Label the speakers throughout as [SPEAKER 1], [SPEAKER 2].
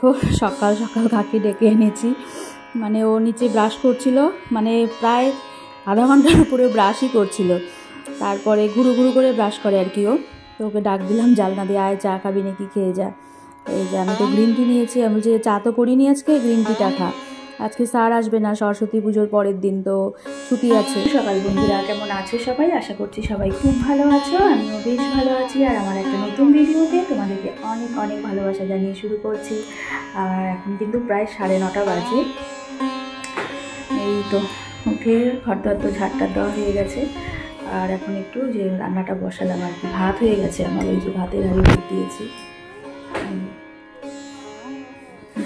[SPEAKER 1] দেখো সকাল সকাল কাকে ডেকে এনেছি, মানে ও নিচে ব্রাশ করছিল, মানে প্রায় আধা ঘন্টার উপরে ব্রাশই করছিল। তারপরে ঘুরু ঘুরু করে ব্রাশ করে আর কি ও। তো ওকে ডাক দিলাম জানলা দিয়ে, আয় চা খাবি নাকি, খেয়ে যা। এই যে আমি তো গ্রিন টি নিয়েছি, আমি যে চা তো করিনি আজকে, গ্রিন টিটা খা। আজকে স্যার আসবে না, সরস্বতী পুজোর পরের দিন, তো ছুটি আছে। সকাল বন্ধুরা কেমন আছো সবাই? আশা করছি সবাই খুব ভালো আছো, আমিও বেশ ভালো আছি। আর আমার একটা নতুন ভিডিওতে তোমাদেরকে অনেক অনেক ভালোবাসা জানিয়ে শুরু করছি। আর এখন কিন্তু প্রায় 9:30 বাজে। এই তো উঠে ঘরদোর তো ঝাড়টা দেওয়া হয়ে গেছে। আর এখন একটু যে রান্নাটা বসালাম আর কি, ভাত হয়ে গেছে আমার, ওই যে ভাতের হাঁড়ি ভোট দিয়েছি,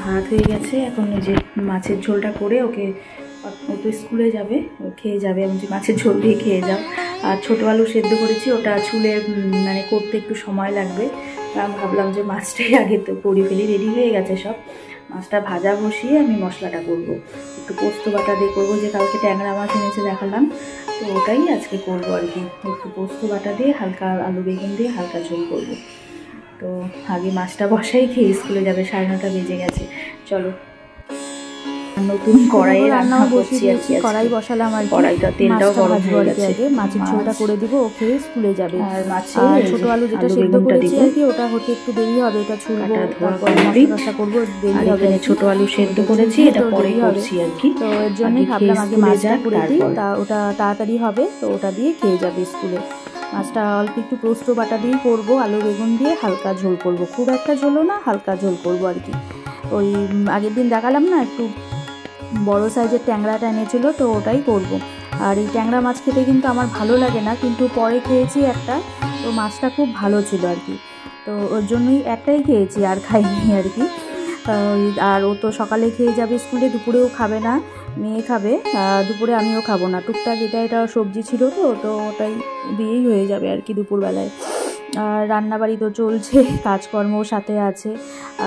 [SPEAKER 1] ভাত হয়ে গেছে। এখন ওই যে মাছের ঝোলটা করে ওকে, ও তো স্কুলে যাবে, ও খেয়ে যাবে, আমি যে মাছের ঝোল দিয়ে খেয়ে যাও। আর ছোটো আলু সেদ্ধ করেছি, ওটা ছুলে মানে করতে একটু সময় লাগবে। আমি ভাবলাম যে মাছটাই আগে তো করে ফেলি, রেডি হয়ে গেছে সব। মাছটা ভাজা বসিয়ে আমি মশলাটা করব, একটু পোস্ত বাটা দিয়ে করবো, যে কালকে ট্যাংরা মাছ এনেছে দেখালাম, তো ওটাই আজকে করবো আর কি। একটু পোস্ত বাটা দিয়ে হালকা আলু বেগুন দিয়ে হালকা ঝোল করবো। তো আগে মাছটা বসাই, খেয়ে স্কুলে যাবে, 9:30 বেজে গেছে। চলো নতুন কড়াইয়ে রান্না করছি আর কি। কড়াই বসালাম আর কড়াইটা, তেলটাও গরম হয়ে গেছে। আগে মাছের ঝোলটা করে দিব, ও খেয়ে স্কুলে যাবে। আর ছোট আলু যেটা সেদ্ধ করেছি আর কি, ওটা হতে একটু দেরি হবে, এটা ছুলবো, তারপরে মশলা করবো, দেরি হবে। ছোট আলু সেদ্ধ করেছি, এটা পরে করছি আর কি। তো এর জন্যই ভাবলাম আগে মাছটা করে দিই, তা ওটা তাড়াতাড়ি হবে, তো ওটা দিয়ে খেয়ে যাবে স্কুলে। মাছটা অল্প একটু পোস্ত বাটা দিয়ে করবো, আলু বেগুন দিয়ে হালকা ঝোল করবো, খুব একটা ঝোলও না, হালকা ঝোল করবো আর কি। ওই আগের দিন দেখালাম না, একটু বড় সাইজের ট্যাংরাটা এনেছিল, তো ওটাই করব। আর এই ট্যাংরা মাছ খেতে কিন্তু আমার ভালো লাগে না, কিন্তু পরে খেয়েছি একটা, তো মাছটা খুব ভালো ছিল আর কি, তো ওর জন্যই একটাই খেয়েছি, আর খাইনি আর কি। আর ও তো সকালে খেয়ে যাবে স্কুলে, দুপুরেও খাবে না, মেয়ে খাবে, দুপুরে আমিও খাবো না। টুকটাক এটা সবজি ছিল, তো ওটাই দিয়েই হয়ে যাবে আর কি দুপুরবেলায়। আর রান্নাবাড়ি তো চলছে, কাজকর্মও সাথে আছে।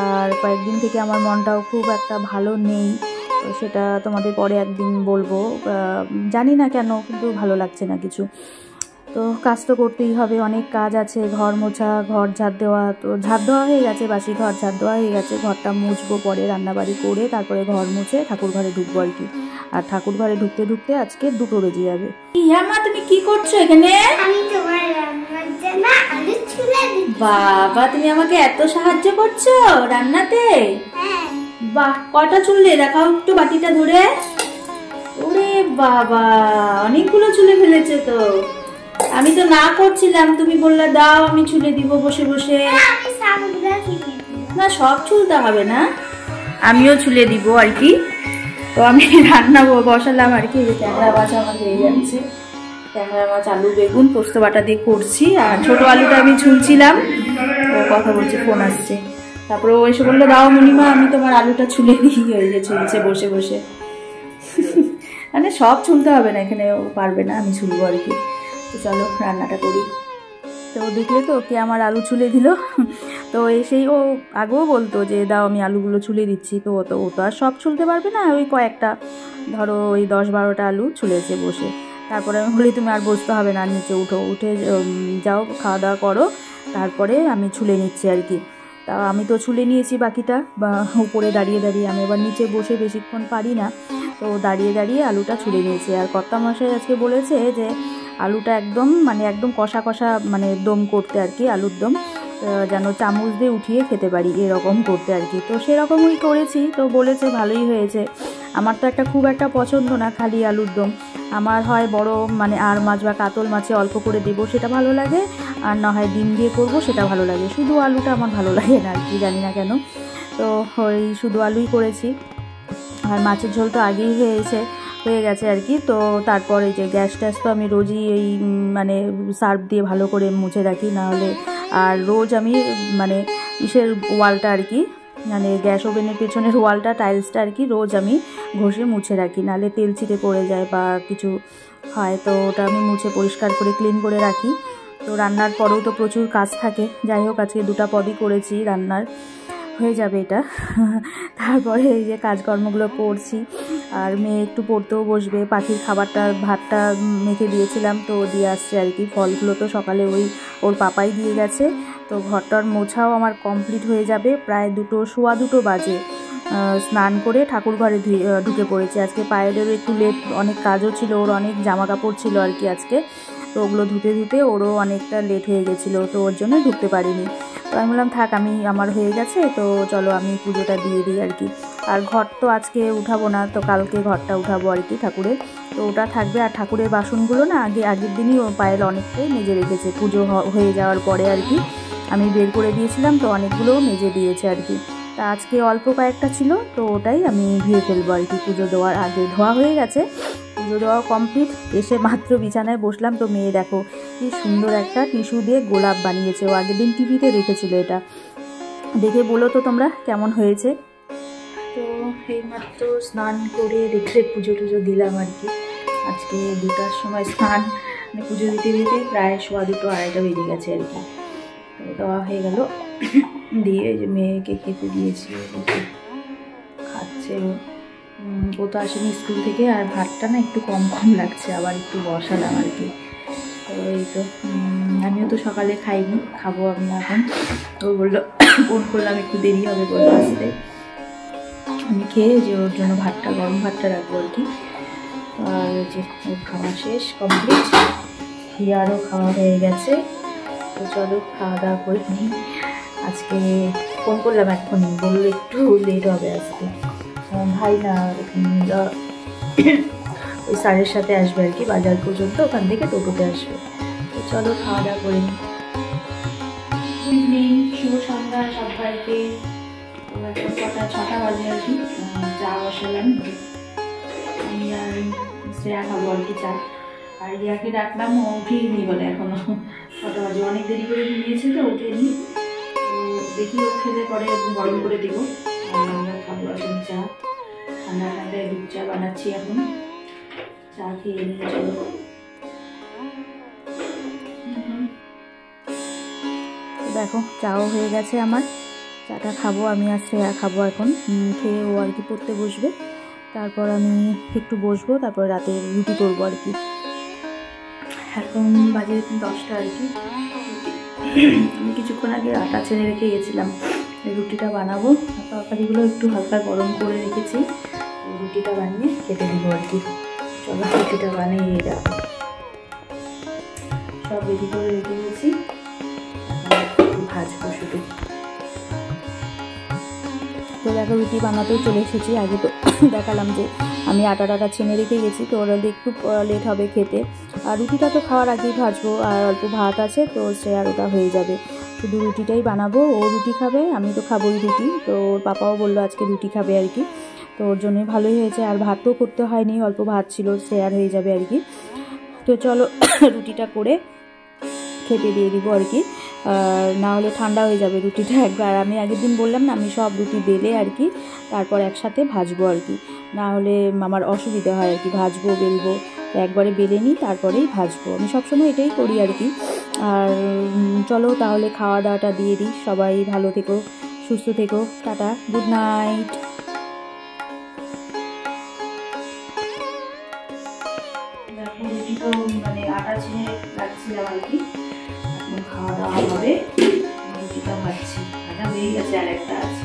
[SPEAKER 1] আর কয়েকদিন থেকে আমার মনটাও খুব একটা ভালো নেই, তো সেটা তোমাদের পরে একদিন বলবো, জানি না কেন, কিন্তু ভালো লাগছে না কিছু। তো কাজ তো করতেই হবে, অনেক কাজ আছে, ঘর মোছা, ঘর ঝাড় দেওয়া, তো ঝাড় দেওয়া হয়ে গেছে, বাসি ঘর ঝাড় দেওয়া হয়ে গেছে, ঘরটা মুছবো পরে, রান্নাবাড়ি করে তারপরে ঘর মুছে ঠাকুর ঘরে ঢুকবো আর কি। আর ঠাকুর ঘরে ঢুকতে ঢুকতে আজকে 2টো বেজে যাবে। মা তুমি কি করছো এখানে? বাবা তুমি আমাকে এত সাহায্য করছো রান্নাতে? বাহ, কটা চুললে দেখাও একটু বাটিটা ধরে। ওরে বাবা, অনেকগুলো চুলে ফেলেছে তো। আমি তো না করছিলাম, তুমি বললে দাও আমি চুলে দিব বসে বসে। না, সব চুলতে হবে না, আমিও চুলে দিব আর কি। তো আমি রান্না বসালাম আর কি, ট্যাংরা মাছ আমার হয়ে যাচ্ছে, ট্যাংরা মাছ আলু বেগুন পোস্ত বাটা দিয়ে করছি। আর ছোট আলুটা আমি ছুলছিলাম, ও কথা বলছে, ফোন আসছে। তারপরে ও এসে বললো দাও মণিমা আমি তোমার আলুটা ছুলে দিই, ওই যে ছুলছে বসে বসে। মানে সব ছুলতে হবে না, এখানে ও পারবে না, আমি ছুলবো আর কি। তো চলো রান্নাটা করি। তো দেখলে তো কে আমার আলু ছুলে দিল। তো এসেই ও আগেও বলতো যে দাও আমি আলুগুলো ছুলে দিচ্ছি, তো ও তো আর সব ছুলতে পারবে না, ওই কয়েকটা ধরো ওই 10-12টা আলু ছুলেছে বসে। তারপরে আমি বলি তুমি আর বসতে হবে না, নিচে উঠে যাও, খাওয়া দাওয়া করো, তারপরে আমি ছুলে নিচ্ছি আর কি। তা আমি তো ছুলে নিয়েছি বাকিটা, উপরে দাঁড়িয়ে দাঁড়িয়ে, আমি এবার নিচে বসে বেশিক্ষণ পারি না, তো দাঁড়িয়ে দাঁড়িয়ে আলুটা ছুলে নিয়েছি। আর কর্তামশাই আজকে বলেছে যে আলুটা একদম কষা কষা, মানে দম করতে আর কি, আলুর দম যেন চামচ দিয়ে উঠিয়ে খেতে পারি, এরকম করতে আর কি। তো সেরকমই করেছি, তো বলেছে ভালোই হয়েছে। আমার তো খুব একটা পছন্দ না খালি আলুর দম, আমার হয় বড় মানে আর মাছ বা কাতল মাছে অল্প করে দেবো সেটা ভালো লাগে, আর না হয় ডিম দিয়ে করবো সেটা ভালো লাগে, শুধু আলুটা আমার ভালো লাগে না আর কি, জানি না কেন। তো ওই শুধু আলুই করেছি। আর মাছের ঝোল তো আগেই হয়ে গেছে আর কি। তো তারপরে যে গ্যাস ট্যাস তো আমি রোজই এই মানে সার্ফ দিয়ে ভালো করে মুছে রাখি, নাহলে আর রোজ আমি মানে ইসের ওয়ালটা আর কি, মানে গ্যাস ওভেনের পেছনের ওয়ালটা, টাইলসটা আর কি, রোজ আমি ঘষে মুছে রাখি, নাহলে তেল ছিটে পড়ে যায় বা কিছু হয়, তো ওটা আমি মুছে পরিষ্কার করে ক্লিন করে রাখি। তো রান্নার পরেও তো প্রচুর কাজ থাকে, যাই হোক আজকে 2টা পদই করেছি রান্নার, হয়ে যাবে এটা। তারপরে এই যে কাজকর্মগুলো করছি, আর মেয়ে একটু পড়তেও বসবে, পাখির ভাতটা মেখে দিয়েছিলাম, তো দিয়ে আসছে আর কি। ফলগুলো তো সকালে ওর পাপাই দিয়ে গেছে, তো ঘরটার মোছাও আমার কমপ্লিট হয়ে যাবে, প্রায় 2 বাজে। স্নান করে ঠাকুর ঘরে ঢুকে পড়েছি। আজকে পায়েলেরও একটু লেট, অনেক কাজও ছিল, ওর অনেক জামা কাপড় ছিল আর কি আজকে, তো ওগুলো ধুতে ওরও অনেকটা লেট হয়ে গেছিলো, তো ওর জন্য ঢুকতে পারিনি। তো আমি বললাম থাক, আমার হয়ে গেছে, তো চলো আমি পুজোটা দিয়ে দিই আর কি। আর ঘর তো আজকে উঠাবো না, তো কালকে ঘরটা উঠাবো আর কি ঠাকুরের, তো ওটা থাকবে। আর ঠাকুরের বাসনগুলো না আগের দিনই ও পায়েল অনেকটাই মেজে রেখেছে, পুজো হয়ে যাওয়ার পরে আর কি আমি বের করে দিয়েছিলাম, তো অনেকগুলোও মেজে দিয়েছে আর কি। তা আজকে অল্প কয়েকটা ছিল, তো ওটাই আমি ধুয়ে ফেলবো আর কি। পুজো দেওয়ার আগে ধোয়া হয়ে গেছে, পুজো দেওয়া কমপ্লিট। এসে মাত্র বিছানায় বসলাম, তো মেয়ে দেখো কি সুন্দর একটা টিস্যু দিয়ে গোলাপ বানিয়েছে। ও আগের দিন টিভিতে দেখেছিল, এটা দেখে বলো তো তোমরা কেমন হয়েছে। তো এইমাত্র স্নান করে রেখে পুজো টুজো দিলাম আর কি। আজকে 2টার সময় স্নান, পুজো দিতে প্রায় 2:15 2:30 বেজে গেছে আর কি। তো দেওয়া হয়ে গেল, দিয়ে যে মেয়েকে খেতে দিয়েছি, খাচ্ছে ও তো আসেনি স্কুল থেকে, আর ভাতটা না একটু কম লাগছে, আবার একটু বসালাম আর কি। তো এই তো আমিও তো সকালে খাইনি, খাবো আমি এখন। ও বললো, ফোন করলাম একটু দেরি হবে বললো আসতে, আমি খেয়ে যে ওর জন্য ভাতটা, গরম ভাতটা রাখবো আর কি। আর যে ওর খাওয়া শেষ কমপ্লিট, হিয়ারও খাওয়া হয়ে গেছে। তো চলো খাওয়া দাওয়া করে নিই। আজকে ফোন করলাম এখনই, বললো একটু লেট হবে আজকে, ভাই না ওই স্যারের সাথে আসবে আর কি বাজার পর্যন্ত, ওখান থেকে টোটোতে আসবে। তো চলো খাওয়া দাওয়া করে নিই। গুড ইভিনিং, শুভ সন্ধ্যা সবাইকে। 6টা বাজে আর কি, চা বসালাম, আমি আর শ্রেয়া খাবো আর কি চা। আর ইয়াকে ডাকলাম, ও উঠেই বলে এখনো 6টা বাজে, অনেক দেরি করে ঘুমিয়েছে তো উঠেনি। তো দেখি ও খেলে পরে গরম করে দেবো, আর আমরা খাবো এখন চা। ঠান্ডায় দুধ চা বানাচ্ছি এখন, চা খেয়ে নিয়ে চলো। দেখো চাও হয়ে গেছে আমার, চাটা খাবো আমি আর শ্রেয়া খাবো এখন। খেয়ে ও আর কি পড়তে বসবে, তারপর আমি একটু বসবো, তারপর রাতে রুটি করবো আর কি। এখন বাজে 10টা আর কি। আমি কিছুক্ষণ আগে আটা ছেড়ে রেখে গেছিলাম, রুটিটা বানাবো। তরকারিগুলো একটু হালকা গরম করে রেখেছি, রুটিটা বানিয়ে খেতে দিব আর কি। চলো রুটিটা বানিয়ে রাখো, সব রেডি করে রেখে গেছি, ভাজবো শুধু। তো দেখো রুটি বানাতেও চলে এসেছি। আগে তো দেখালাম যে আমি আটা ছেনে রেখে গেছি, তো ওরা একটু লেট হবে খেতে। আর রুটিটা তো খাওয়ার আগেই ভাজবো, আর অল্প ভাত আছে, তো সে আর ওটা হয়ে যাবে। শুধু রুটিটাই বানাবো, ও রুটি খাবে, আমি তো খাবোই রুটি। তো ওর পাপাও বললো আজকে রুটি খাবে আর কি, তো ওর জন্যই ভালোই হয়েছে। আর ভাতও করতে হয়নি, অল্প ভাত ছিল, শেয়ার হয়ে যাবে আর কি। তো চলো রুটিটা করে খেতে দিয়ে দিব আর কি, না হলে ঠান্ডা হয়ে যাবে রুটিটা একবার। আমি আগের দিন বললাম না, আমি সব রুটি বেলে আর কি তারপর একসাথে ভাজবো আর কি, না হলে আমার অসুবিধা হয় আর কি, ভাজবো বেলবো, একবারে বেলে নিই তারপরেই ভাজবো। আমি সবসময় এটাই করি আর কি। আর চলো তাহলে খাওয়া দাওয়াটা দিয়ে দিই। সবাই ভালো থেকো, সুস্থ থেকো, টাটা, গুড নাইট। দেখো রুটি তো মানে আটা ছেড়ে রাখছিলাম আর কি, এখন খাওয়া দাওয়া হবে। রুটিটা ভাজছি, ভাজা হয়ে গেছে, আর একটা আছে।